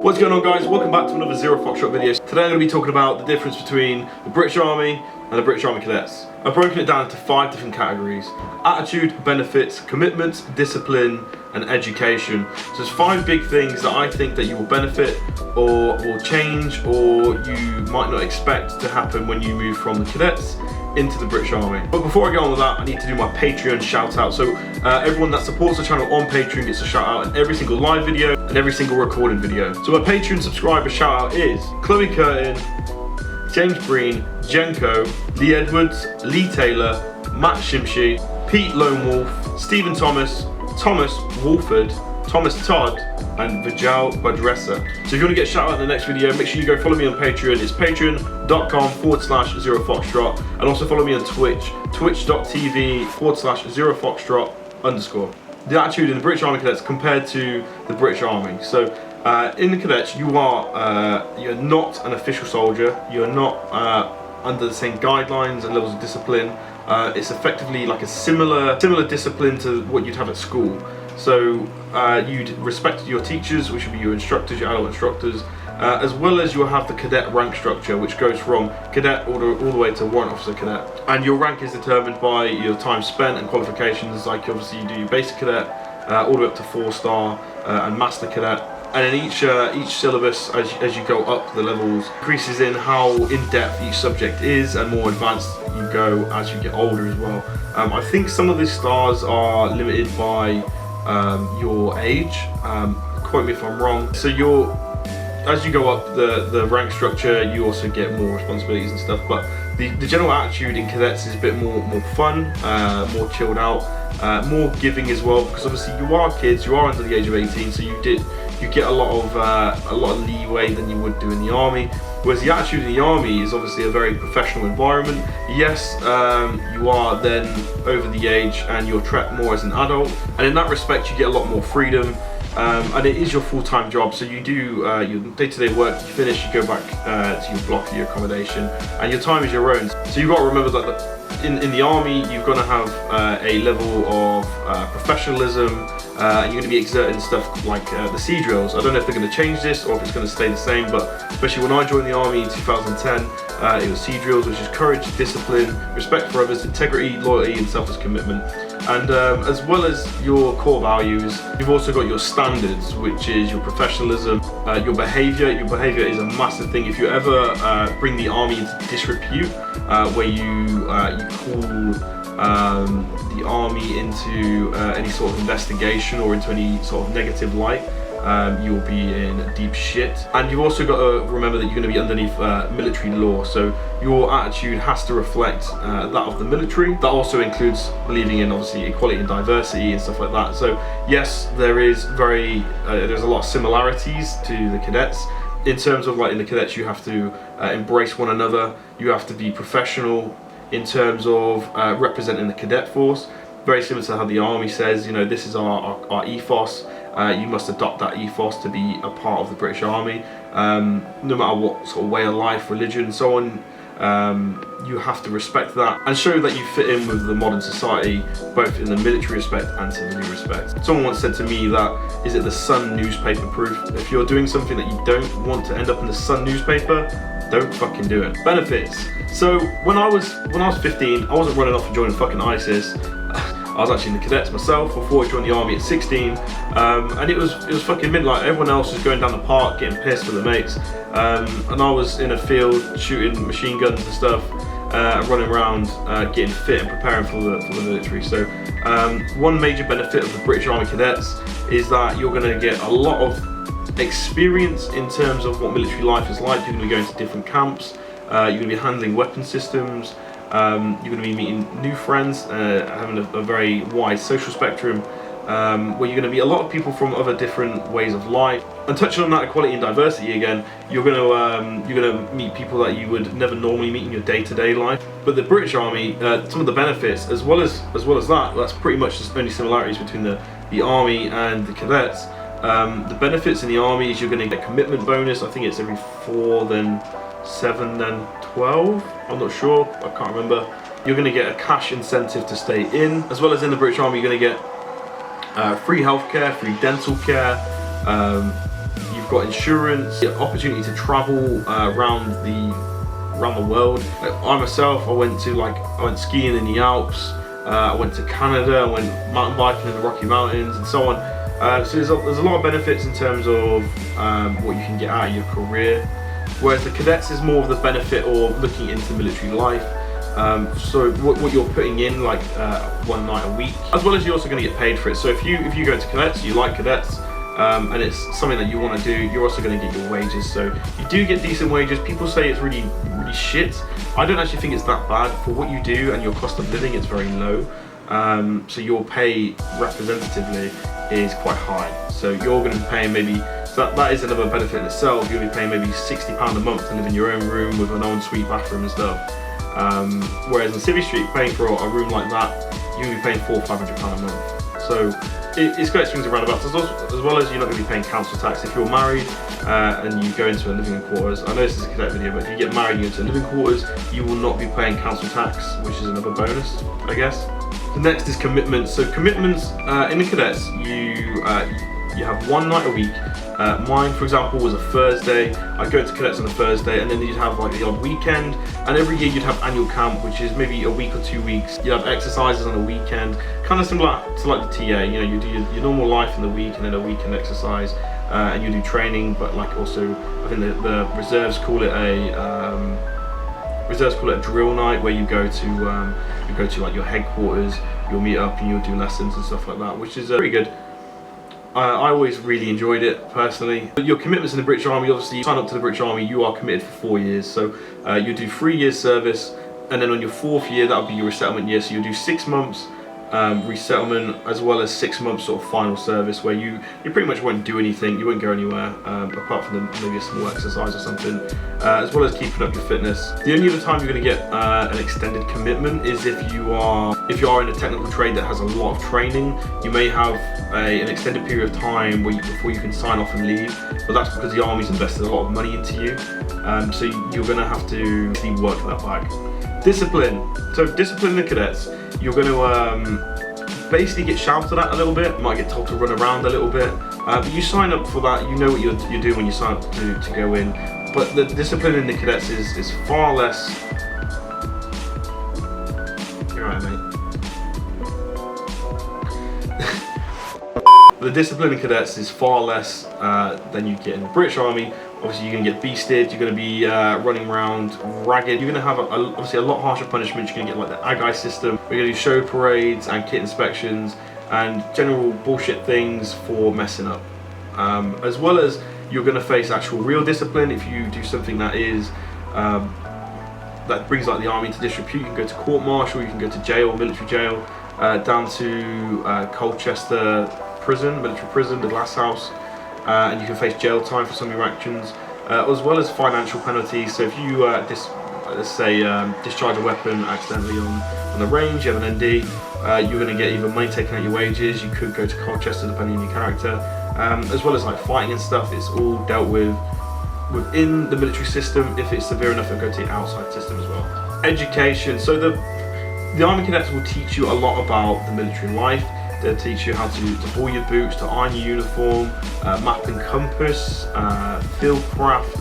What's going on, guys? Welcome back to another Zero Foxtrot video. Today I'm going to be talking about the difference between the British Army and the British Army Cadets. I've broken it down into 5 different categories: attitude, benefits, commitment, discipline and education. So there's 5 big things that I think that you will benefit or will change or you might not expect to happen when you move from the Cadets into the British Army. But before I go on with that, I need to do my Patreon shout out. So everyone that supports the channel on Patreon gets a shout out in every single live video and every single recorded video. So my Patreon subscriber shout out is Chloe Curtin, James Breen, Jenko, Lee Edwards, Lee Taylor, Matt Shimshi, Pete Lone Wolf, Stephen Thomas, Thomas Wolford, Thomas Todd and Vijal Badressa. So if you want to get a shout out in the next video, make sure you go follow me on Patreon. It's patreon.com/0foxtrot, and also follow me on Twitch, twitch.tv/0foxtrot_. The attitude in the British Army Cadets compared to the British Army. So in the Cadets, you're not an official soldier. You're not under the same guidelines and levels of discipline. It's effectively like a similar discipline to what you'd have at school. So you'd respect your teachers, which would be your instructors, your adult instructors, as well as you'll have the cadet rank structure, which goes from cadet all the way to warrant officer cadet. And your rank is determined by your time spent and qualifications, like obviously you do your basic cadet, all the way up to 4-star and master cadet. And then each syllabus, as you go up the levels, increases in how in-depth each subject is, and more advanced you go as you get older as well. I think some of these stars are limited by your age, quote me if I'm wrong. So as you go up the rank structure, you also get more responsibilities and stuff, but the general attitude in cadets is a bit more fun, more chilled out, more giving as well, because obviously you are kids, you are under the age of 18, so you get a lot of leeway than you would do in the army. Whereas the attitude in the army is obviously a very professional environment. Yes, you are then over the age and you're treated more as an adult, and in that respect you get a lot more freedom, and it is your full-time job. So you do your day-to-day work, you finish, you go back to your block, your accommodation, and your time is your own. So you've got to remember that in the army you're going to have a level of professionalism. You're going to be exerting stuff like the sea drills. I don't know if they're going to change this or if it's going to stay the same, but especially when I joined the army in 2010, it was sea drills, which is courage, discipline, respect for others, integrity, loyalty and selfless commitment. And as well as your core values, you've also got your standards, which is your professionalism, your behaviour. Your behaviour is a massive thing. If you ever bring the army into disrepute, where you call the army into any sort of investigation or into any sort of negative light, you'll be in deep shit. And you've also got to remember that you're going to be underneath military law, so your attitude has to reflect that of the military. That also includes believing in obviously equality and diversity and stuff like that. So yes, there's a lot of similarities to the cadets. In terms of, like, in the cadets you have to embrace one another, you have to be professional in terms of representing the cadet force, very similar to how the army says, you know, this is our ethos. You must adopt that ethos to be a part of the British Army, no matter what sort of way of life, religion and so on. You have to respect that and show that you fit in with the modern society, both in the military respect and civilian respect. Someone once said to me that, is it the Sun newspaper proof? If you're doing something that you don't want to end up in the Sun newspaper, don't fucking do it. Benefits. So when I was 15, I wasn't running off and joining fucking ISIS. I was actually in the cadets myself before I joined the army at 16, and it was fucking midnight. Everyone else was going down the park getting pissed with their mates, and I was in a field shooting machine guns and stuff, running around getting fit and preparing for the military. So one major benefit of the British Army Cadets is that you're going to get a lot of experience in terms of what military life is like. You're going to be going to different camps, you're going to be handling weapon systems, you're going to be meeting new friends, having a very wide social spectrum, where you're going to meet a lot of people from other different ways of life. And touching on that equality and diversity again, you're going to meet people that you would never normally meet in your day-to-day life. But the British Army, some of the benefits, as well as that's pretty much the only similarities between the army and the cadets. The benefits in the army is you're going to get a commitment bonus. I think it's every 4, then 7, then 12. I'm not sure, I can't remember. You're going to get a cash incentive to stay in, as well as in the British Army you're going to get free healthcare, free dental care. You've you've got insurance, the opportunity to travel around the world. Like, I myself, I went skiing in the Alps, I went to Canada, I went mountain biking in the Rocky Mountains and so on. So there's a lot of benefits in terms of what you can get out of your career, whereas the cadets is more of the benefit of looking into military life. So what you're putting in, like one night a week, as well as you're also going to get paid for it. So if you go to cadets, you like cadets, and it's something that you want to do, you're also going to get your wages. So you do get decent wages. People say it's really shit. I don't actually think it's that bad for what you do, and your cost of living is very low. So your pay representatively is quite high. So you're going to be paying maybe, so that is another benefit in itself. You'll be paying maybe £60 a month to live in your own room with an ensuite bathroom and stuff. Whereas in Civvy Street, paying for a room like that, you'll be paying £400 or £500 a month. So it's got swings and roundabouts, as well as you're not going to be paying council tax. If you're married and you go into a living quarters, I know this is a cadet video, but if you get married and you go into living quarters, you will not be paying council tax, which is another bonus, I guess. The next is commitments. So commitments in the cadets, you have one night a week. Mine, for example, was a Thursday. I'd go to cadets on a Thursday, and then you'd have like the odd weekend. And every year you'd have annual camp, which is maybe a week or 2 weeks. You'd have exercises on a weekend, kind of similar to like the TA. You know, you do your normal life in the week, and then a weekend exercise, and you do training. But like also, I think the reserves call it a drill night, where you go to like your headquarters. You'll meet up and you'll do lessons and stuff like that, which is pretty good. I always really enjoyed it personally. Your commitments in the British Army, obviously you sign up to the British Army, you are committed for 4 years. So you do 3 years service, and then on your 4th year, that'll be your resettlement year. So you'll do 6 months resettlement, as well as 6 months sort of final service, where you pretty much won't do anything, you won't go anywhere apart from maybe a small exercise or something, as well as keeping up your fitness. The only other time you're going to get an extended commitment is if you are in a technical trade that has a lot of training. You may have an extended period of time before you can sign off and leave, but that's because the Army's invested a lot of money into you, so you're going to have to work that back. Discipline. So discipline in the cadets, you're going to basically get shouted at a little bit. You might get told to run around a little bit, but you sign up for that. You know what you're doing when you sign up to go in. But the discipline in the cadets is far less. You're right, mate. The discipline in cadets is far less than you get in the British Army. Obviously, you're going to get beasted, you're going to be running around ragged. You're going to have obviously a lot harsher punishments. You're going to get like the AGI system. We're going to do show parades and kit inspections and general bullshit things for messing up. As well as you're going to face actual real discipline if you do something that is that brings like the Army into disrepute. You can go to court martial, you can go to jail, military jail, down to Colchester prison, military prison, the glass house. And you can face jail time for some of your actions, as well as financial penalties. So if you, let's say, discharge a weapon accidentally on the range, you have an ND, you're going to get either money taken out your wages, you could go to Colchester depending on your character, as well as like fighting and stuff. It's all dealt with within the military system. If it's severe enough, it'll go to the outside system as well. Education. So the Army Cadets will teach you a lot about the military life. They'll teach you how to bore your boots, to iron your uniform, map and compass, field craft,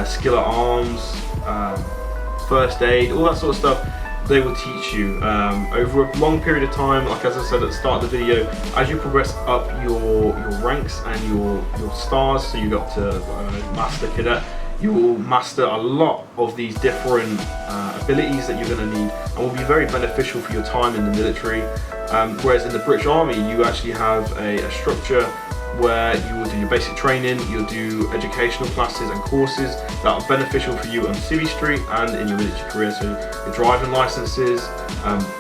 skill at arms, first aid, all that sort of stuff. They will teach you over a long period of time. Like as I said at the start of the video, as you progress up your ranks and your stars, so you got to Master Cadet, you will master a lot of these different abilities that you're going to need, and will be very beneficial for your time in the military. Whereas in the British Army, you actually have a structure where you will do your basic training, you'll do educational classes and courses that are beneficial for you on Civvy Street and in your military career. So your driving licenses,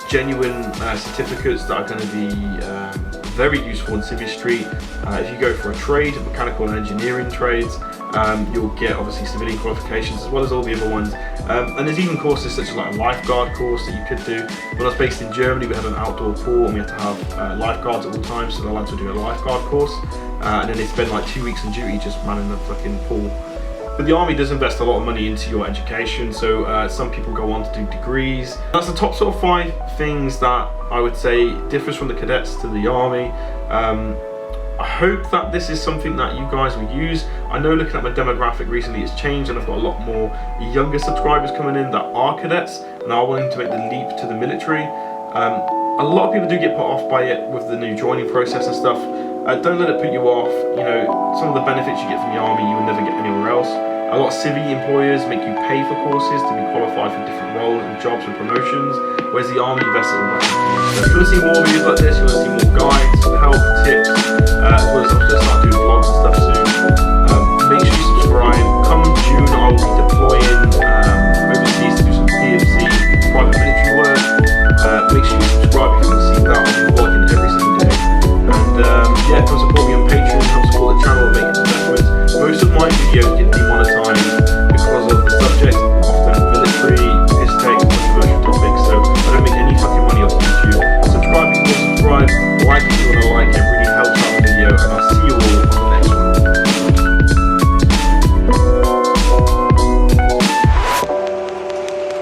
genuine certificates that are going to be very useful in Civvy Street. If you go for a trade, mechanical and engineering trades, you'll get obviously civilian qualifications as well as all the other ones. And there's even courses such as like a lifeguard course that you could do. When I was based in Germany, we had an outdoor pool and we had to have lifeguards at all times, so the lads would do a lifeguard course. And then they spend like 2 weeks on duty just manning the fucking pool. But the Army does invest a lot of money into your education, so some people go on to do degrees. That's the top sort of 5 things that I would say differs from the cadets to the Army. I hope that this is something that you guys will use. I know looking at my demographic recently it's changed, and I've got a lot more younger subscribers coming in that are cadets and are willing to make the leap to the military. A lot of people do get put off by it with the new joining process and stuff. Don't let it put you off. You know, some of the benefits you get from the army you will never get anywhere else. A lot of civvy employers make you pay for courses to be qualified for different roles and jobs and promotions, whereas the army invests it all back. So if you want to see more videos like this, you want to see more guides, help, tips, as well as I'm just